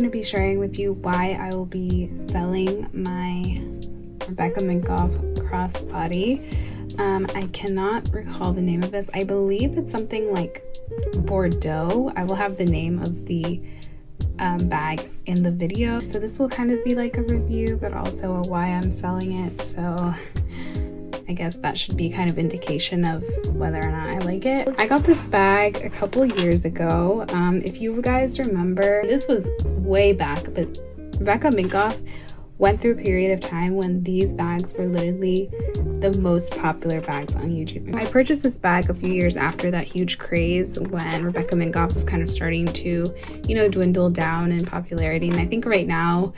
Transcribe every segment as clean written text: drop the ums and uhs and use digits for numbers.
to be sharing with you why I will be selling my Rebecca Minkoff Crossbody. I cannot recall the name of this. I believe it's something like Bordeaux. I will have the name of the bag in the video. So this will kind of be like a review, but also a why I'm selling it. So I guess that should be kind of indication of whether or not I like it. I got this bag a couple years ago. If you guys remember, this was way back, but Rebecca Minkoff went through a period of time when these bags were literally the most popular bags on YouTube. I purchased this bag a few years after that huge craze when Rebecca Minkoff was kind of starting to, you know, dwindle down in popularity. And I think right now,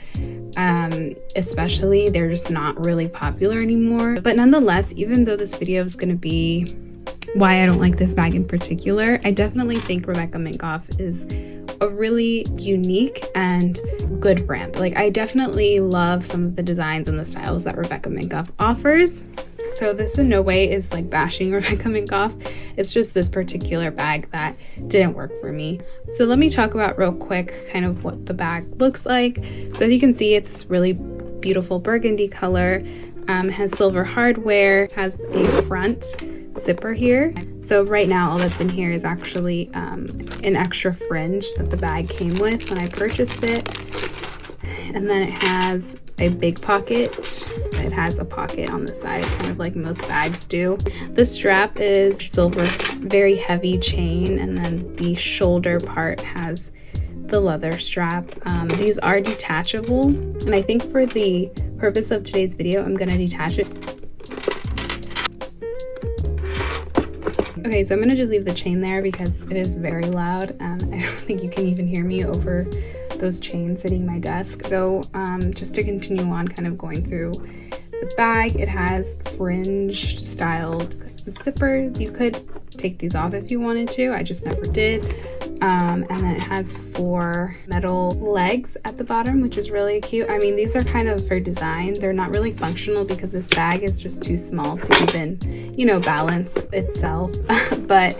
especially, they're just not really popular anymore. But nonetheless, even though this video is going to be why I don't like this bag in particular, I definitely think Rebecca Minkoff is a really unique and good brand. Like, I definitely love some of the designs and the styles that Rebecca Minkoff offers. So this in no way is like bashing Rebecca Minkoff. It's just this particular bag that didn't work for me. So let me talk about real quick kind of what the bag looks like. So as you can see, it's this really beautiful burgundy color. It has silver hardware, has a front zipper here. So right now all that's in here is actually an extra fringe that the bag came with when I purchased it. And then it has a big pocket. It has a pocket on the side, kind of like most bags do. The strap is silver, very heavy chain, and then the shoulder part has the leather strap. These are detachable, and I think for the purpose of today's video, I'm gonna detach it. Okay, so I'm gonna just leave the chain there because it is very loud and I don't think you can even hear me over those chains sitting my desk. So just to continue on kind of going through the bag, it has fringe styled zippers. You could take these off if you wanted to, I just never did. And then it has 4 metal legs at the bottom, which is really cute. I mean, these are kind of for design. They're not really functional because this bag is just too small to even, you know, balance itself. But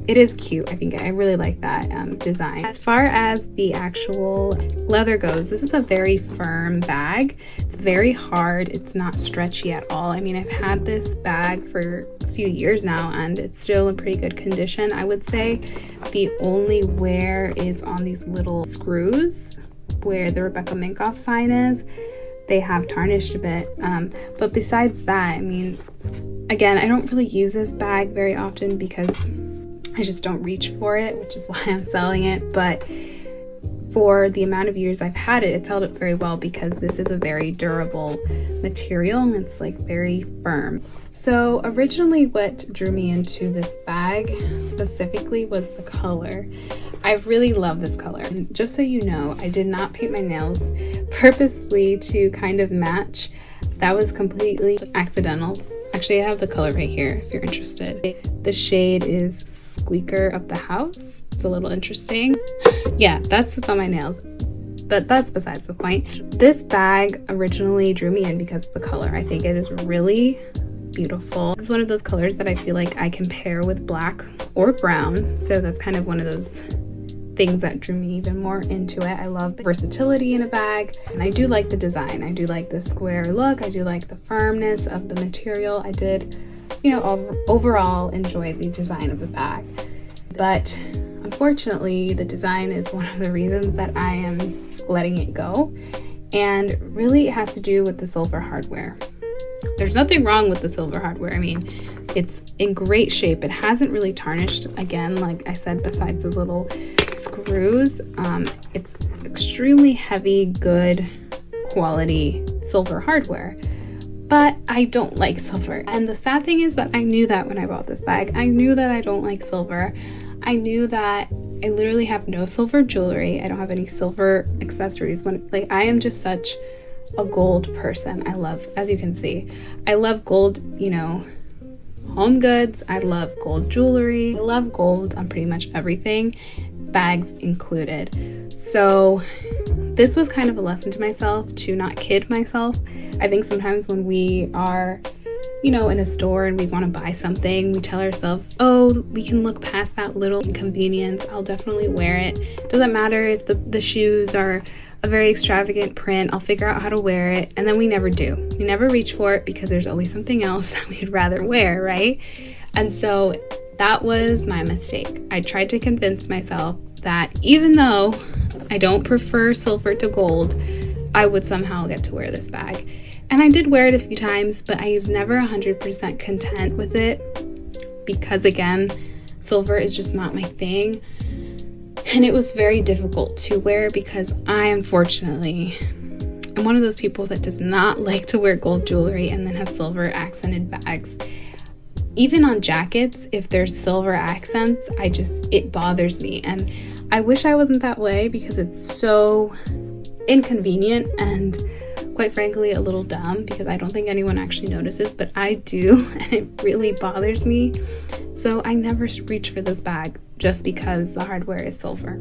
it is cute. I think I really like that design. As far as the actual leather goes, this is a very firm bag. It's very hard. It's not stretchy at all. I mean, I've had this bag for a few years now and it's still in pretty good condition. I would say the only wear is on these little screws where the Rebecca Minkoff sign is. They have tarnished a bit. But besides that, I mean, again, I don't really use this bag very often because I just don't reach for it, which is why I'm selling it. But for the amount of years I've had it, it's held up very well because this is a very durable material and it's like very firm. So originally what drew me into this bag specifically was the color. I really love this color. And just so you know, I did not paint my nails purposefully to kind of match. That was completely accidental. Actually, I have the color right here if you're interested. The shade is Squeaker of the House. It's a little interesting. Yeah, that's what's on my nails, but that's besides the point. This bag originally drew me in because of the color. I think it is really beautiful. It's one of those colors that I feel like I can pair with black or brown, so that's kind of one of those things that drew me even more into it. I love the versatility in a bag, and I do like the design. I do like the square look. I do like the firmness of the material. I did, you know, overall enjoy the design of the bag. But unfortunately, the design is one of the reasons that I am letting it go. And really it has to do with the silver hardware. There's nothing wrong with the silver hardware. I mean, it's in great shape. It hasn't really tarnished. Again, like I said, besides those little screws, it's extremely heavy, good quality silver hardware. But I don't like silver. And the sad thing is that I knew that when I bought this bag. I knew that I don't like silver. I knew that I literally have no silver jewelry. I don't have any silver accessories. Like, I am just such a gold person. I love, as you can see, I love gold, you know, home goods. I love gold jewelry. I love gold on pretty much everything, bags included. So this was kind of a lesson to myself to not kid myself. I think sometimes when we are, you know, in a store and we want to buy something, we tell ourselves, oh, we can look past that little inconvenience. I'll definitely wear it. Doesn't matter if the shoes are a very extravagant print, I'll figure out how to wear it, and then we never do. We never reach for it because there's always something else that we'd rather wear, right? And so that was my mistake. I tried to convince myself that even though I don't prefer silver to gold, I would somehow get to wear this bag. And I did wear it a few times, but I was never 100% content with it because, again, silver is just not my thing. And it was very difficult to wear because I, unfortunately, am one of those people that does not like to wear gold jewelry and then have silver accented bags. Even on jackets, if there's silver accents, it bothers me. And I wish I wasn't that way because it's so inconvenient and, quite frankly, a little dumb because I don't think anyone actually notices, but I do, and it really bothers me. So I never reach for this bag just because the hardware is silver.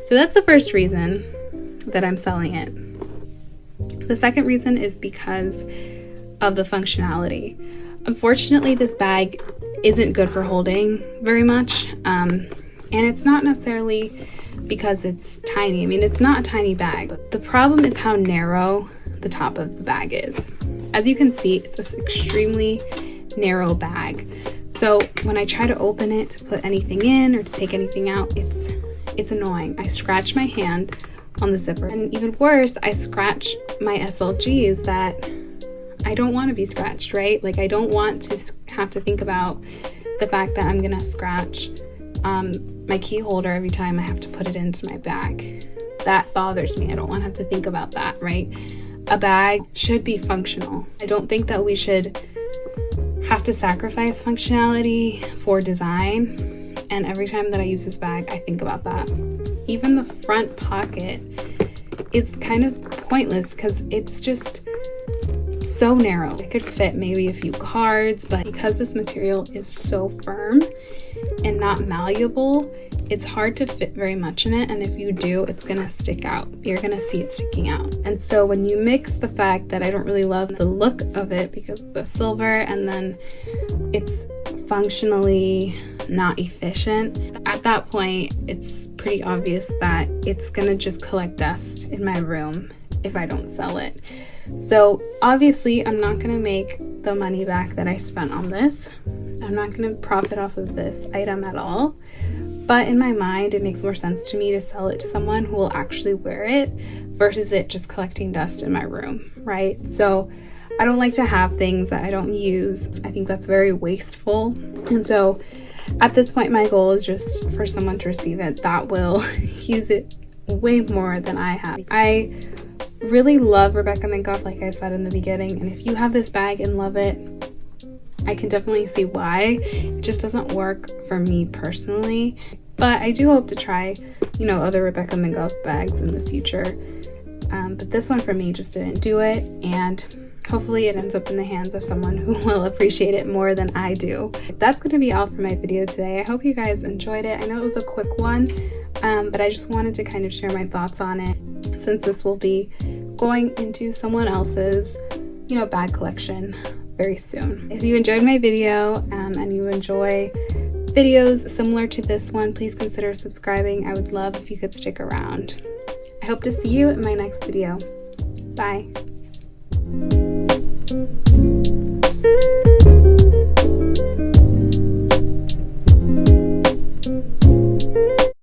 So that's the first reason that I'm selling it. The second reason is because of the functionality. Unfortunately, this bag isn't good for holding very much, and it's not necessarily because it's tiny. I mean, it's not a tiny bag. The problem is how narrow the top of the bag is. As you can see, it's this extremely narrow bag. So when I try to open it to put anything in or to take anything out, it's annoying. I scratch my hand on the zipper, and even worse, I scratch my SLGs that I don't want to be scratched, right? Like, I don't want to have to think about the fact that I'm gonna scratch my key holder every time I have to put it into my bag. That bothers me. I don't want to have to think about that, right? A bag should be functional. I don't think that we should have to sacrifice functionality for design, and every time that I use this bag, I think about that. Even the front pocket is kind of pointless because it's just so narrow. It could fit maybe a few cards, but because this material is so firm and not malleable, it's hard to fit very much in it, and if you do, it's gonna stick out. You're gonna see it sticking out. And so when you mix the fact that I don't really love the look of it because of the silver, and then it's functionally not efficient, at that point, it's pretty obvious that it's gonna just collect dust in my room if I don't sell it. So obviously, I'm not gonna make the money back that I spent on this. I'm not gonna profit off of this item at all. But in my mind, it makes more sense to me to sell it to someone who will actually wear it versus it just collecting dust in my room, right? So I don't like to have things that I don't use. I think that's very wasteful. And so at this point, my goal is just for someone to receive it that will use it way more than I have. I really love Rebecca Minkoff, like I said in the beginning, and if you have this bag and love it, I can definitely see why. It just doesn't work for me personally, but I do hope to try, other Rebecca Minkoff bags in the future. But this one for me just didn't do it, and hopefully it ends up in the hands of someone who will appreciate it more than I do. That's going to be all for my video today. I hope you guys enjoyed it. I know it was a quick one, but I just wanted to kind of share my thoughts on it since this will be going into someone else's, bag collection very soon. If you enjoyed my video and you enjoy videos similar to this one, please consider subscribing. I would love if you could stick around. I hope to see you in my next video. Bye.